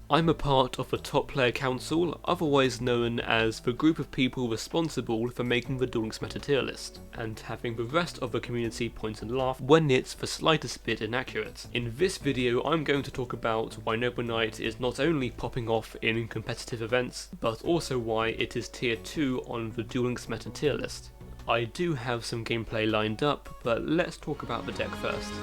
I'm a part of the Top Player Council, otherwise known as the group of people responsible for making the Duel Links meta tier list, and having the rest of the community point and laugh when it's the slightest bit inaccurate. In this video I'm going to talk about why Noble Knight is not only popping off in competitive events, but also why it is tier 2 on the Duel Links meta tier list. I do have some gameplay lined up, but let's talk about the deck first.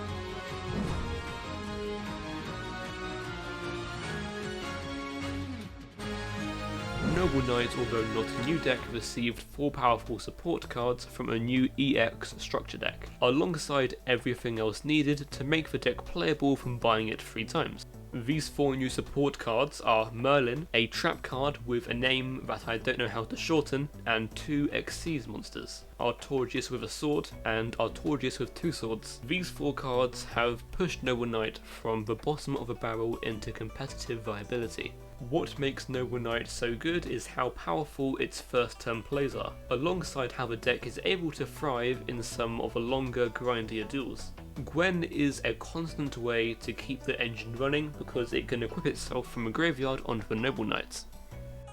Noble Knight, although not a new deck, received 4 powerful support cards from a new EX structure deck, alongside everything else needed to make the deck playable from buying it 3 times. These 4 new support cards are Merlin, a trap card with a name that I don't know how to shorten, and 2 Xyz monsters, Artorius with a sword and Artorius with 2 swords. These 4 cards have pushed Noble Knight from the bottom of the barrel into competitive viability. What makes Noble Knight so good is how powerful its first turn plays are, alongside how the deck is able to thrive in some of the longer, grindier duels. Gwen is a constant way to keep the engine running because it can equip itself from a graveyard onto the Noble Knights.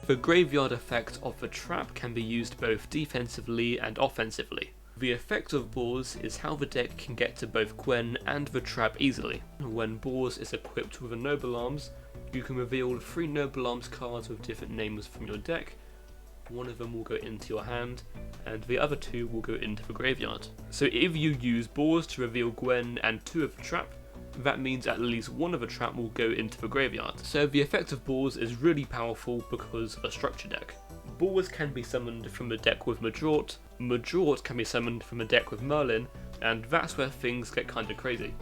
The graveyard effect of the trap can be used both defensively and offensively. The effect of Boars is how the deck can get to both Gwen and the trap easily. When Boars is equipped with a Noble Arms, you can reveal 3 Noble Arms cards with different names from your deck. One of them will go into your hand, and the other 2 will go into the graveyard. So if you use Boars to reveal Gwen and 2 of the trap, that means at least 1 of the trap will go into the graveyard. So the effect of Boars is really powerful because of a structure deck. Boars can be summoned from a deck with Majort, Majort can be summoned from a deck with Merlin, and that's where things get kinda crazy.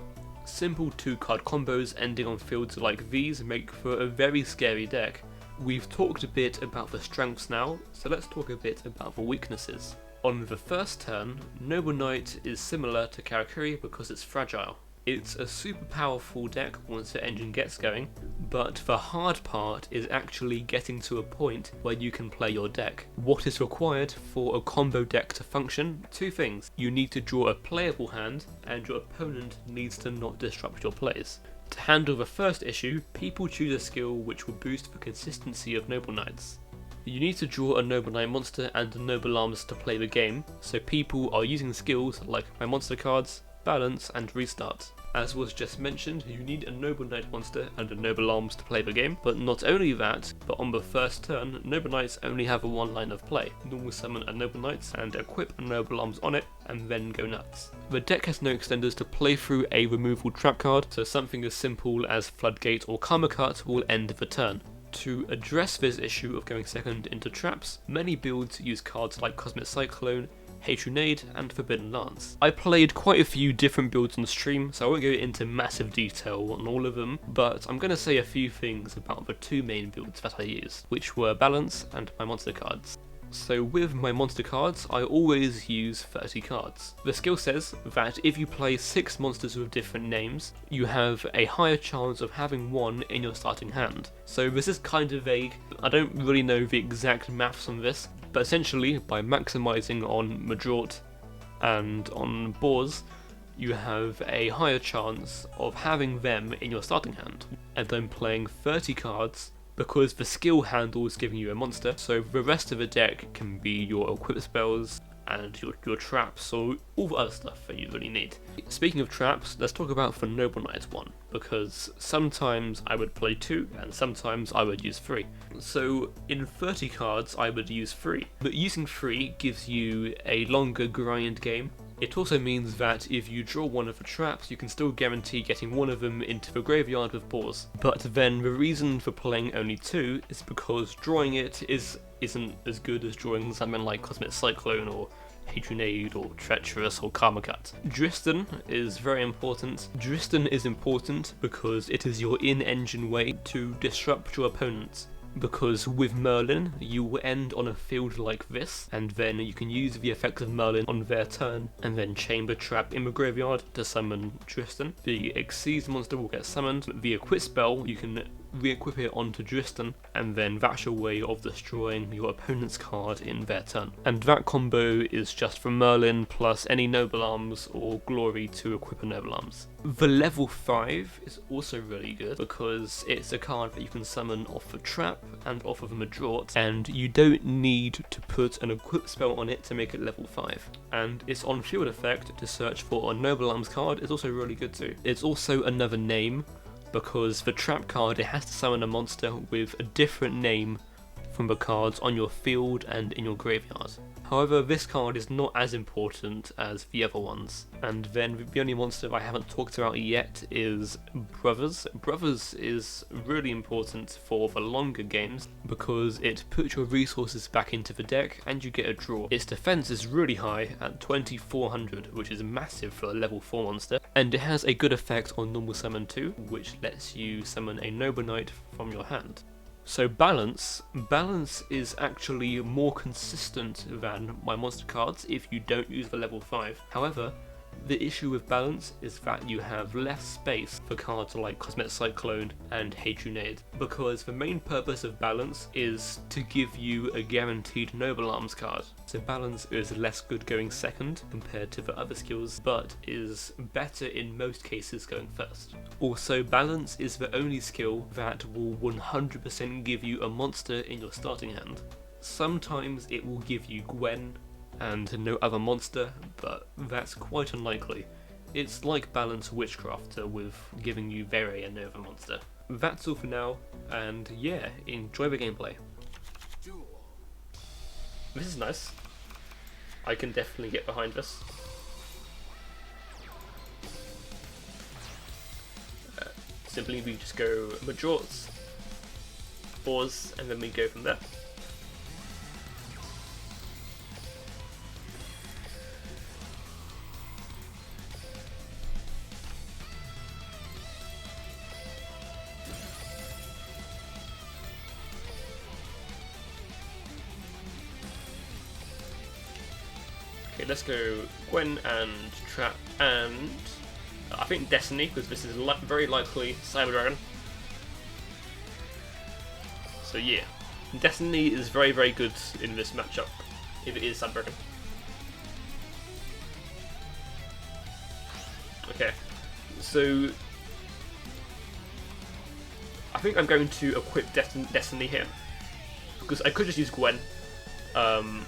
Simple 2-card combos ending on fields like these make for a very scary deck. We've talked a bit about the strengths now, so let's talk a bit about the weaknesses. On the first turn, Noble Knight is similar to Karakuri because it's fragile. It's a super powerful deck once the engine gets going, but the hard part is actually getting to a point where you can play your deck. What is required for a combo deck to function? 2 things. You need to draw a playable hand, and your opponent needs to not disrupt your plays. To handle the first issue, people choose a skill which will boost the consistency of Noble Knights. You need to draw a Noble Knight monster and a Noble Arms to play the game, so people are using skills like my monster cards, balance and restart. As was just mentioned, you need a Noble Knight monster and a Noble Arms to play the game, but not only that, but on the first turn, Noble Knights only have a 1 line of play. Normal summon a Noble Knight and equip a Noble Arms on it, and then go nuts. The deck has no extenders to play through a removal trap card, so something as simple as Floodgate or Karma Cut will end the turn. To address this issue of going second into traps, many builds use cards like Cosmic Cyclone, Hatronade and Forbidden Lance. I played quite a few different builds on stream, so I won't go into massive detail on all of them, but I'm going to say a few things about the 2 main builds that I use, which were Balance and my monster cards. So with my monster cards, I always use 30 cards. The skill says that if you play 6 monsters with different names, you have a higher chance of having 1 in your starting hand. So this is kind of vague, I don't really know the exact maths on this, but essentially by maximising on Majort and on Boars, you have a higher chance of having them in your starting hand, and then playing 30 cards because the skill handle is giving you a monster, so the rest of the deck can be your equip spells and your traps, so all the other stuff that you really need. Speaking of traps, let's talk about the Noble Knight one, because sometimes I would play 2 and sometimes I would use 3. So in 30 cards I would use 3, but using 3 gives you a longer grind game. It also means that if you draw 1 of the traps, you can still guarantee getting 1 of them into the graveyard with Boars. But then the reason for playing only 2 is because drawing it isn't as good as drawing something like Cosmic Cyclone or Hatronade or Treacherous or Karma Cut. Dristan is very important. Dristan is important because it is your in-engine way to disrupt your opponents. Because with Merlin, you will end on a field like this, and then you can use the effect of Merlin on their turn, and then Chamber Trap in the graveyard to summon Tristan. The Xyz monster will get summoned. The equip spell, you can re-equip it onto Dristan, and then that's your way of destroying your opponent's card in their turn. And that combo is just from Merlin plus any Noble Arms or Glory to equip a Noble Arms. The level 5 is also really good because it's a card that you can summon off a trap and off of a Madrot, and you don't need to put an equip spell on it to make it level 5. And its on-field effect to search for a Noble Arms card is also really good too. It's also another name, because the trap card, it has to summon a monster with a different name from the cards on your field and in your graveyard. However, this card is not as important as the other ones. And then the only monster I haven't talked about yet is Brothers. Brothers is really important for the longer games because it puts your resources back into the deck and you get a draw. Its defense is really high at 2400, which is massive for a level 4 monster, and it has a good effect on normal summon too, which lets you summon a Noble Knight from your hand. So balance is actually more consistent than my monster cards if you don't use the level 5. However, the issue with balance is that you have less space for cards like Cosmetic Cyclone and Hatronade, because the main purpose of balance is to give you a guaranteed Noble Arms card. So balance is less good going second compared to the other skills, but is better in most cases going first. Also, balance is the only skill that will 100% give you a monster in your starting hand. Sometimes it will give you Gwen and no other monster, but that's quite unlikely. It's like Balance Witchcrafter with giving you Vere and no other monster. That's all for now, and yeah, enjoy the gameplay. This is nice. I can definitely get behind this. Simply we just go Madrots, pause, and then we go from there. Okay, let's go Gwen and Trap and I think Destiny, because this is very likely Cyber Dragon. So yeah, Destiny is very, very good in this matchup, if it is Cyber Dragon. Okay, so I think I'm going to equip Destiny here, because I could just use Gwen, and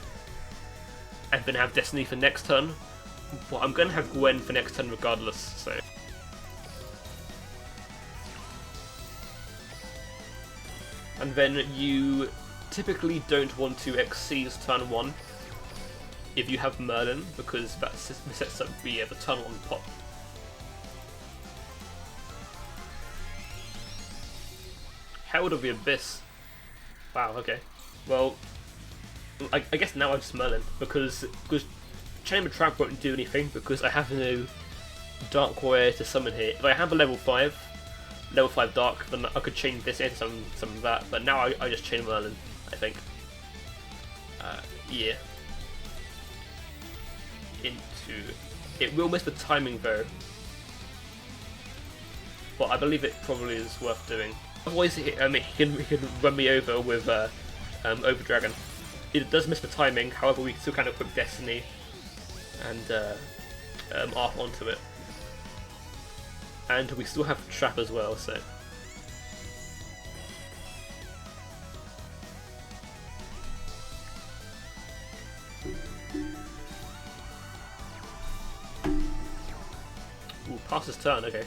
then have Destiny for next turn. But I'm going to have Gwen for next turn regardless, so... And then you typically don't want to exceed turn 1 if you have Merlin, because that sets up the turn 1 pop. Herald of the Abyss. Wow, okay. Well, I guess now I'm just Merlin, because Chamber Trap won't do anything because I have no Dark Warrior to summon here. If I have a level 5 Dark, then I could chain this into some of that, but now I just chain Merlin, I think. Yeah. It will miss the timing though, but I believe it probably is worth doing. Otherwise, he can run me over with Over Dragon. It does miss the timing, however we still kind of put Destiny and Arc onto it. And we still have Trap as well, so... Ooh, pass his turn, okay.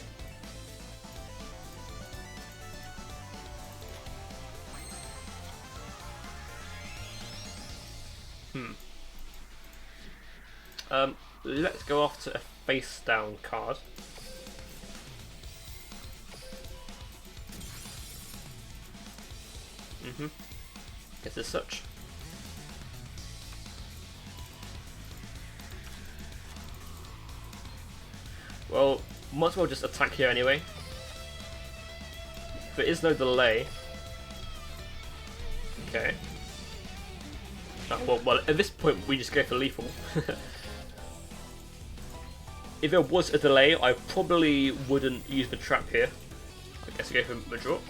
Let's go off to a face down card. Guess as such. Well, might as well just attack here anyway. There is no delay. Okay. Well, at this point we just go for lethal. If there was a delay, I probably wouldn't use the trap here. I guess I go for Madrot.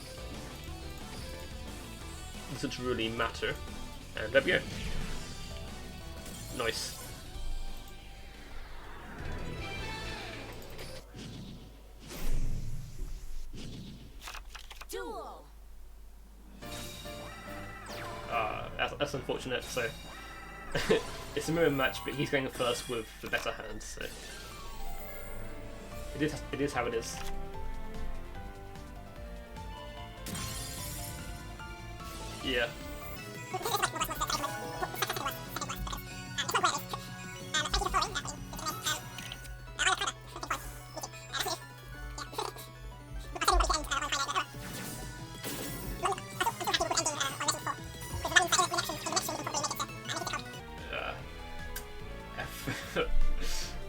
doesn't really matter. And there we go. Nice. Duel. That's unfortunate. So it's a mirror match, but he's going first with the better hand. So it is how it is. Yeah.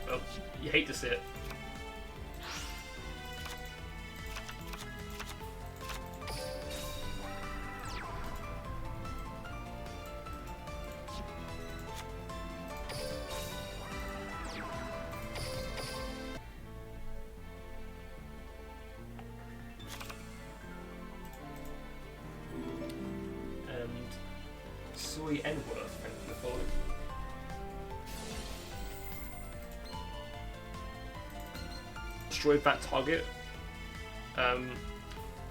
Well, you hate to see it. Soy N-Worth, thank you for following. Destroy that target.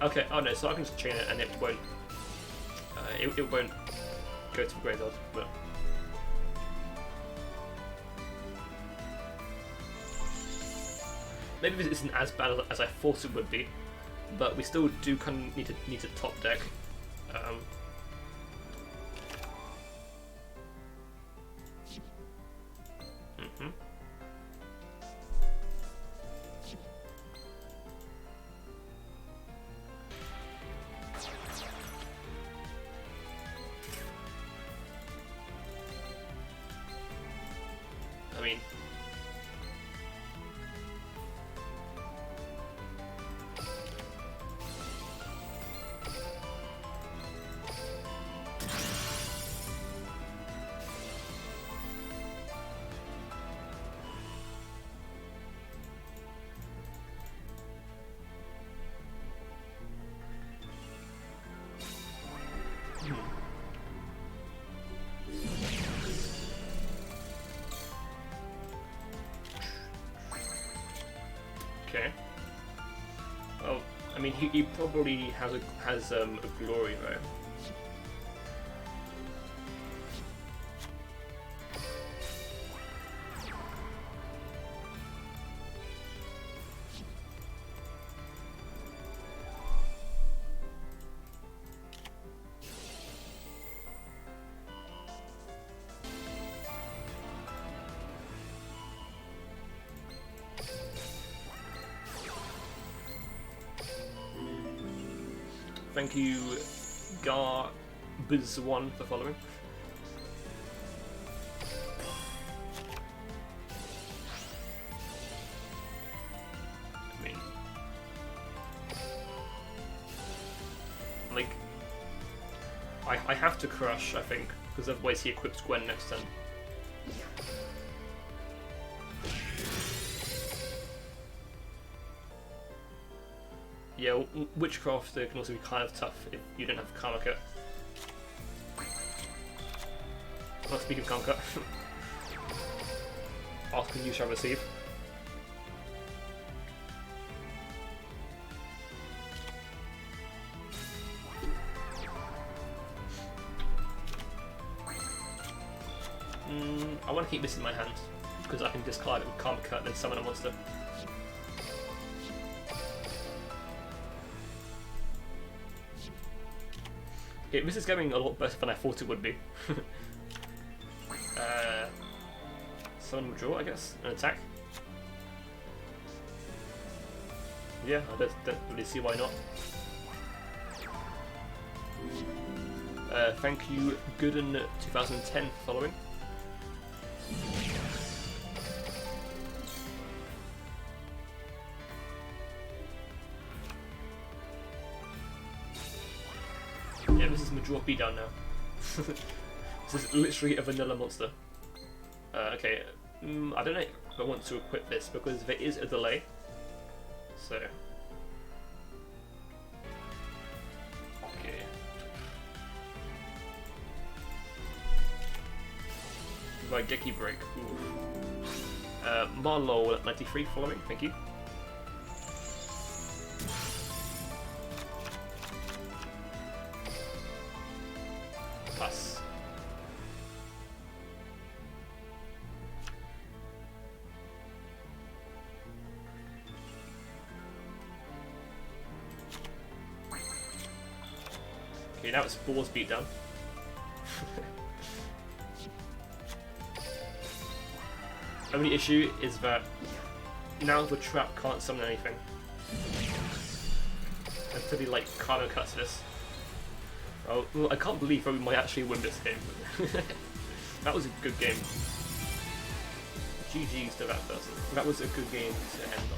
Okay, oh no, so I can just chain it and it won't it won't go to the graveyard, but maybe this isn't as bad as I thought it would be, but we still do kind of need to top deck. I mean, okay. Well, I mean, he probably has a glory though. Thank you, Gar-Biz1 for following. I mean, like, I have to crush, I think, because otherwise he equips Gwen next turn. Yeah, Witchcraft can also be kind of tough if you don't have Karma Cut. Well, speaking of Karma Cut, ask and you shall receive. I want to keep this in my hand because I can discard it with Karma Cut and then summon a monster. Okay, this is going a lot better than I thought it would be. Someone will draw, I guess, an attack. Yeah, I don't really see why not. Thank you, Gooden2010 for following. Yeah, this is Major beatdown now. This is literally a vanilla monster. Okay, I don't know if I want to equip this because there is a delay. So, okay. Right, Geki break. Ooh. Marlow at 93 following, thank you. Pass. Okay, now it's Boar's beatdown. Only issue is that now the trap can't summon anything until he like Kano cuts this. Oh, well, I can't believe that we might actually win this game. That was a good game. GG's to that person. That was a good game to end on.